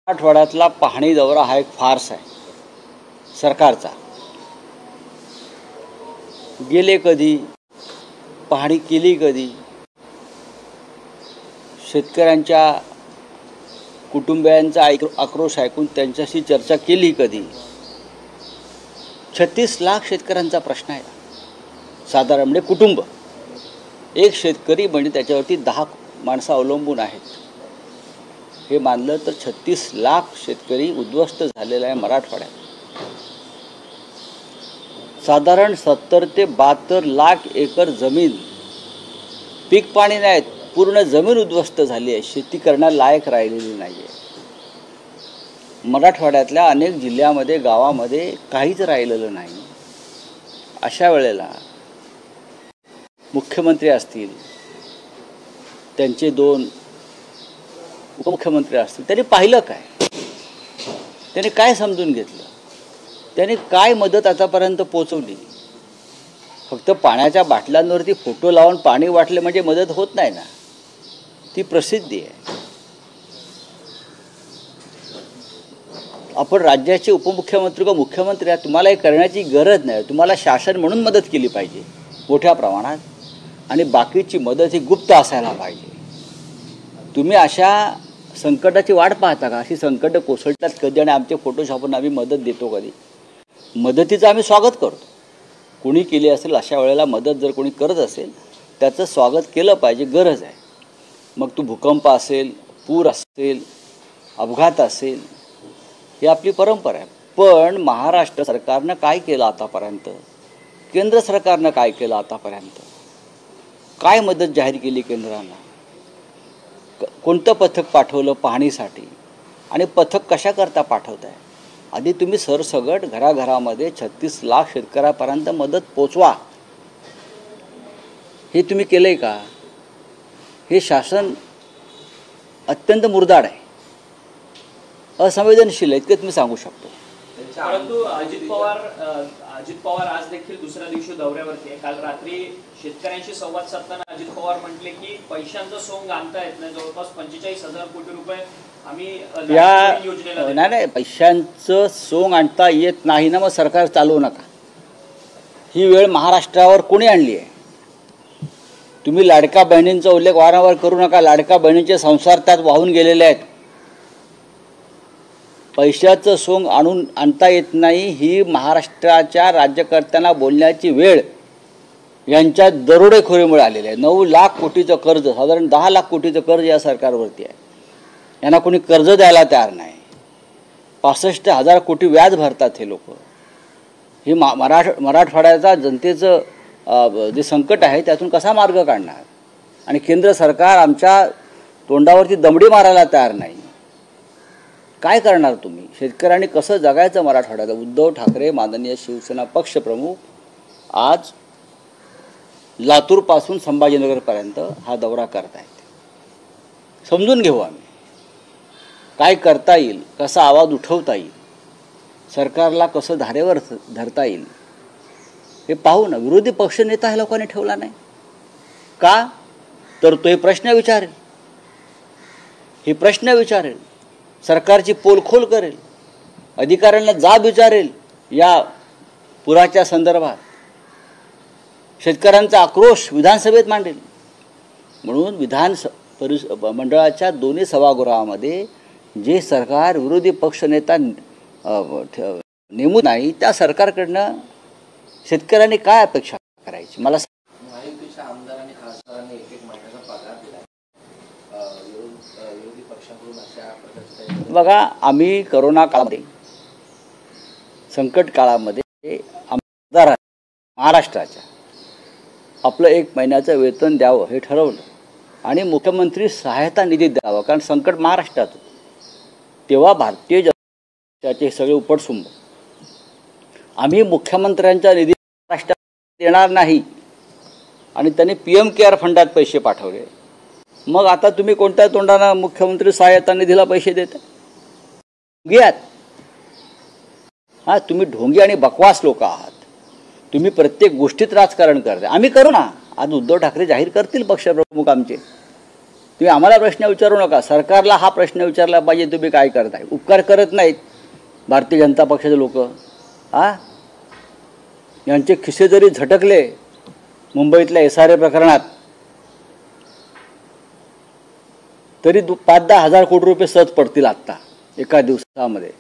मराठवाड्यातला पाहणी दौरा हा एक फार्स आहे सरकारचा। गेले कधी, पाहणी केली कधी, शेतकऱ्यांच्या कुटुंबियांचा आक्रोश ऐकून त्यांच्याशी चर्चा केली कधी। 36 लाख शेतकऱ्यांचा प्रश्न आहे साधारण, म्हणजे कुटुंब, एक शेतकरी म्हणजे त्याच्यावरती 10 माणसं अवलंबून आहेत। हे मानलं तर 36 लाख शेतकरी उद्ध्वस्त झालेला आहे मराठवाड्यात। साधारण 70 ते 72 लाख एकर जमीन, पीक पाणी नाहीत, पूर्ण जमीन उद्ध्वस्त झाली आहे, शेती करण्याला लायक राहिलेली नाही आहे। मराठवाड्यातल्या अनेक जिल्ह्यामध्ये, गावामध्ये काहीच राहिलेलं नाही। अशा वेळेला मुख्यमंत्री असतील, त्यांचे 2 उपमुख्यमंत्री असतील, त्यांनी पाहिलं काय, त्यांनी काय समजून घेतलं, त्यांनी काय मदत आतापर्यंत पोचवली? फक्त पाण्याच्या बाटल्यांवरती फोटो लावून पाणी वाटले म्हणजे मदत होत नाही ना, ती प्रसिद्धी आहे। आपण राज्याचे उपमुख्यमंत्री किंवा मुख्यमंत्री आहात, तुम्हाला हे करण्याची गरज नाही। तुम्हाला शासन म्हणून मदत केली पाहिजे मोठ्या प्रमाणात, आणि बाकीची मदत ही गुप्त असायला पाहिजे। तुम्ही अशा संकटाची वाट पाहता का? अशी संकट कोसळतात कधी आणि आमचे फोटो छापून आम्ही मदत देतो कधी? मदतीचं आम्ही स्वागत करतो, कोणी केली असेल अशा वेळेला मदत जर कोणी करत असेल त्याचं स्वागत केलं पाहिजे, गरज आहे। मग तो भूकंप असेल, पूर असेल, अपघात असेल, ही आपली परंपरा आहे। पण महाराष्ट्र सरकारनं काय केलं आतापर्यंत? केंद्र सरकारनं काय केलं आतापर्यंत? काय मदत जाहीर केली केंद्रानं? कोणतं पथक पाठवलं पाहणीसाठी, आणि पथक कशाकरता पाठवत आहे? आधी तुम्ही सरसगट घराघरामध्ये 36 लाख शेतकऱ्यापर्यंत मदत पोचवा, हे तुम्ही केलं आहे का? हे शासन अत्यंत मुर्दाड आहे, असंवेदनशील आहे, इतकं तुम्ही सांगू शकतो। परंतु अजित पवार आज देखील दुसऱ्या दिवशी दौऱ्यावरती आहे। काल रात्री शेतकऱ्यांशी संवाद साधताना अजित पवार म्हटले की पैशांचं सोंग आणता येत नाही, जवळपास 45,000 कोटी रुपये आम्ही या योजनेला नाही, पैशांचं सोंग आणता येत नाही ना, मग सरकार चालवू नका। ही वेळ महाराष्ट्रावर कोणी आणली आहे? तुम्ही लाडक्या बहिणींचा उल्लेख वारंवार करू नका, लाडक्या बहिणींचे संसार त्यात वाहून गेलेले आहेत। पैशाचं सोंग आणता येत नाही ही महाराष्ट्राच्या राज्यकर्त्यांना बोलण्याची वेळ यांच्या दरोडेखोरीमुळे आलेली आहे। 9 लाख कोटीचं कर्ज, साधारण 10 लाख कोटीचं कर्ज या सरकारवरती आहे। यांना कोणी कर्ज द्यायला तयार नाही। 65,000 कोटी व्याज भरतात हे लोक। हे मराठवाड्याचा जनतेचं जे संकट आहे त्यातून कसा मार्ग काढणार? आणि केंद्र सरकार आमच्या तोंडावरती दमडी मारायला तयार नाही। काय करणार तुम्ही? शेतकऱ्यांनी कसं जगायचं मराठवाड्यात? उद्धव ठाकरे माननीय शिवसेना पक्षप्रमुख आज लातूरपासून संभाजीनगरपर्यंत हा दौरा करत आहेत। समजून घेऊ आम्ही काय करता येईल, कसा आवाज उठवता येईल, सरकारला कसं धारेवर धरता येईल हे पाहू ना। विरोधी पक्षनेता ह्या लोकांनी ठेवला नाही का? तर तो हे प्रश्न विचारेल, सरकारची पोलखोल करेल, अधिकाऱ्यांना जाब विचारेल या पुराच्या संदर्भात, शेतकऱ्यांचा आक्रोश विधानसभेत मांडेल। म्हणून मंडळाच्या दोन्ही सभागृहामध्ये जे सरकार विरोधी पक्षनेता नेमून नाही त्या सरकारकडनं शेतकऱ्यांनी काय अपेक्षा करायची? मला महायुतीच्या आमदारांनी खासदारांनी एक महिन्याचा पगार दिला, विरोधी पक्षाकडून अशा प्रकारचे बघा, आम्ही करोना काळामध्ये, संकट काळामध्ये आमदार महाराष्ट्राच्या आपलं 1 महिन्याचं वेतन द्यावं हे ठरवलं, आणि मुख्यमंत्री सहायता निधी द्यावा, कारण संकट महाराष्ट्रात होतं। तेव्हा भारतीय जनता पक्षाचे सगळे उपटसुंब आम्ही मुख्यमंत्र्यांचा निधी महाराष्ट्रात देणार नाही, आणि त्यांनी PM केअर फंडात पैसे पाठवले। मग आता तुम्ही कोणत्या तोंडानं मुख्यमंत्री सहायता निधीला पैसे देता? घ्यात तुम्ही ढोंगी आणि बकवास लोक आहात। तुम्ही प्रत्येक गोष्टीत राजकारण करता। आम्ही करू ना, आज उद्धव ठाकरे जाहीर करतील पक्षप्रमुख आमचे, तुम्ही आम्हाला प्रश्न विचारू नका, सरकारला हा प्रश्न विचारला पाहिजे, तुम्ही काय करताय. उपकार करत नाहीत भारतीय जनता पक्षाचे लोक. यांचे खिसे जरी झटकले मुंबईतल्या SRA प्रकरणात तरी 5-10 हजार कोटी रुपये सहज पडतील आत्ता एका दिवसामध्ये.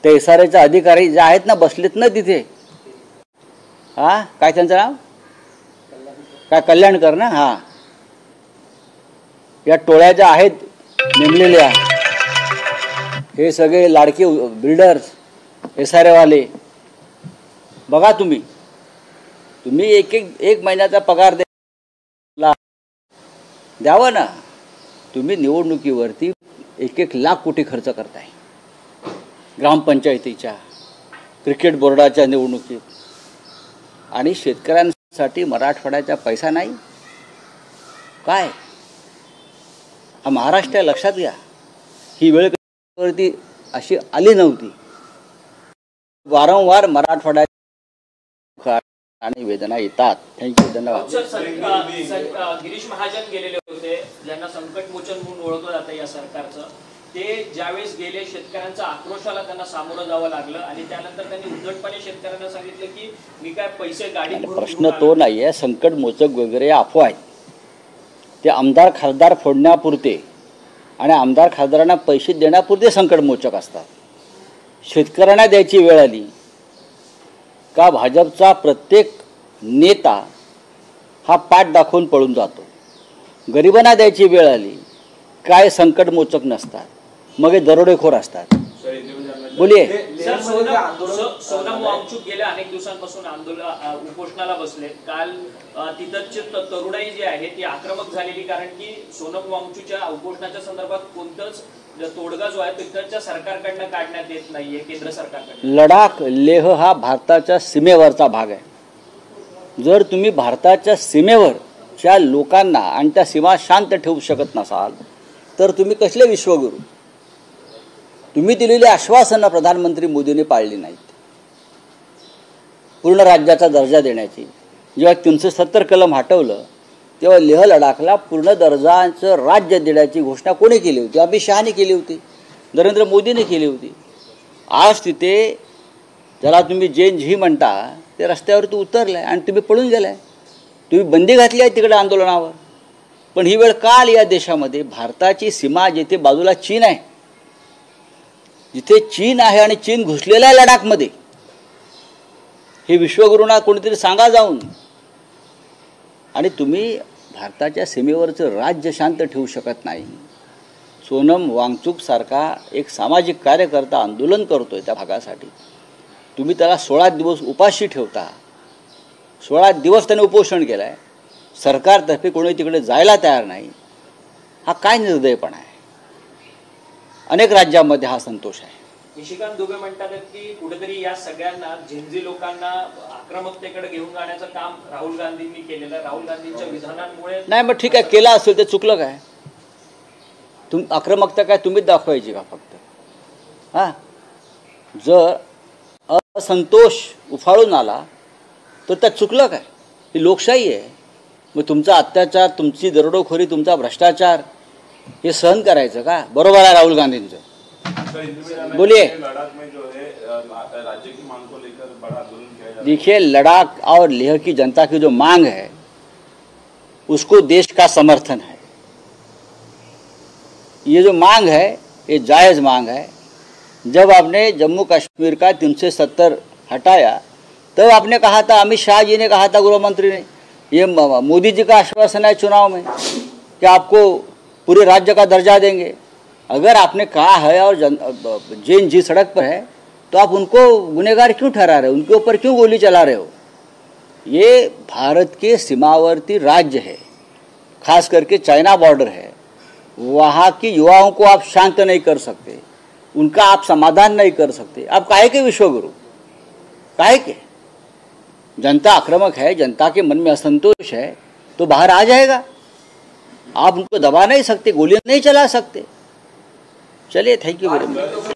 ते SRAचे अधिकारी जे आहेत ना, बसलेत ना तिथे, काय त्यांचं नाव, काय कल्याणकर ना, या टोळ्या ज्या आहेत नेमलेल्या, हे सगळे लाडके बिल्डर्स, SRA वाले, बघा तुम्ही एक महिन्याचा पगार द्यावा ना. तुम्ही निवडणुकीवरती 1-1 लाख कोटी खर्च करताय, ग्रामपंचायतीच्या, क्रिकेट बोर्डाच्या निवडणुकीत, आणि शेतकऱ्यांसाठी मराठवाड्याचा पैसा नाही. काय हा महाराष्ट्र लक्षात घ्या. ही वेळ वरती अशी आली नव्हती. वारंवार मराठवाड्यात आणि वेदना येतात. थँक्यू, धन्यवाद. गिरीश महाजन गेलेले होते, ज्यांना संकटमोचन म्हणून ओळखलं जातं या सरकारचं. ते ज्यावेळेस गेले, शेतकऱ्यांच्या आक्रोशाला त्यांना सामोरं जावं लागलं आणि त्यानंतर त्यांनी उद्धटपणे शेतकऱ्यांना सांगितलं की मी काय पैसे गाडीत भरून प्रश्न तो नाही आहे. संकटमोचक वगैरे अफवा आहेत. ते आमदार खासदार फोडण्यापुरते आणि आमदार खासदारांना पैसे देण्यापुरते संकटमोचक असतात. शेतकऱ्यांना द्यायची वेळ आली का भाजपचा प्रत्येक नेता हा पाठ दाखवून पळून जातो. गरिबांना द्यायची वेळ आली काय संकटमोचक नसतात, मग हे दरोडेखोर असतात. बोलिये. सोनम वांगचूक गेल्या अनेक दिवसांपासून उपोषणाला बसले. काल तिथंचे तरुणाई जी आहे ती आक्रमक झालेली, कारण की सोनम वांगचूकच्या उपोषणाच्या संदर्भात कोणतंच तोडगा जो आहे तिथच्या सरकारकडनं काढण्यात येत नाहीये, केंद्र सरकारकडनं. लडाख लेह हा भारताच्या सीमेवरचा भाग आहे. जर तुम्ही भारताच्या सीमेवरच्या लोकांना आणि त्या सीमा शांत ठेवू शकत नसाल तर तुम्ही कसले विश्वगुरू. तुम्ही दिलेली आश्वासनं प्रधानमंत्री मोदींनी पाळली नाहीत. पूर्ण राज्याचा दर्जा देण्याची, जेव्हा 370 कलम हटवलं तेव्हा लेह लडाखला पूर्ण दर्जाचं राज्य देण्याची घोषणा कोणी केली होती? अमित शहानी केली होती, नरेंद्र मोदींनी केली होती. आज तिथे ज्याला तुम्ही जैन झी म्हणता ते रस्त्यावरती उतरलाय आणि तुम्ही पळून गेलाय. तुम्ही बंदी घातली आहे तिकडे आंदोलनावर. पण ही वेळ का आली या देशामध्ये? भारताची सीमा जिथे बाजूला चीन आहे, जिथे चीन आहे आणि चीन घुसलेला आहे लडाखमध्ये, हे विश्वगुरूंना कोणीतरी सांगा जाऊन. आणि तुम्ही भारताच्या सीमेवरचं राज्य शांत ठेवू शकत नाही. सोनम वांगचूक सारखा एक सामाजिक कार्यकर्ता आंदोलन करतोय त्या भागासाठी, तुम्ही त्याला 16 दिवस उपाशी ठेवता. 16 दिवस त्याने उपोषण केलं आहे, सरकारतर्फे कोणी तिकडे जायला तयार नाही. हा काय निर्दयपणा आहे? अनेक राज्यांमध्ये हा संतोष आहे. निशिकांत दुबे म्हणतात की कुठेतरी या सगळ्यांना झेंझी लोकांना आक्रमकतेकडे घेऊन जाण्याचं काम राहुल गांधींनी केलेलं. राहुल गांधींच्या विधानांमुळे नाही. मग ठीक आहे, केला असेल ते चुकलं काय? आक्रमकता काय तुम्हीच दाखवायची का फक्त? जर असंतोष उफाळून आला तर त्यात चुकलं काय? ही लोकशाही आहे. मग तुमचा अत्याचार, तुमची दरोडेखोरी, तुमचा भ्रष्टाचार हे सहन करायचं का? बरोबर आहे राहुल गांधींचं. बोलिए. देखिए, लद्दाख और लेह की जनता की जो मांग है उसको देश का समर्थन है. ये जो मांग है ये जायज़ मांग है. जब आपने जम्मू कश्मीर का 370 हटाया तब आपने कहा था, अमित शाह जी ने कहा था, गृह मंत्री ने, ये मोदी जी का आश्वासन है चुनाव में कि आपको पूरे राज्य का दर्जा देंगे. अगर आपने कहा है और जैन जी सड़क पर है तो आप उनको गुनहगार क्यों ठहरा रहे हो? उनके ऊपर क्यों गोली चला रहे हो? ये भारत के सीमावर्ती राज्य है, खास करके चाइना बॉर्डर है. वहाँ की युवाओं को आप शांत नहीं कर सकते, उनका आप समाधान नहीं कर सकते. आप काहे के विश्वगुरु? काहे के? जनता आक्रामक है, जनता के मन में असंतोष है तो बाहर आ जाएगा. आप उनको दबा नहीं सकते, गोलियां नहीं चला सकते. चलिए, थैंक यू वेरी मच.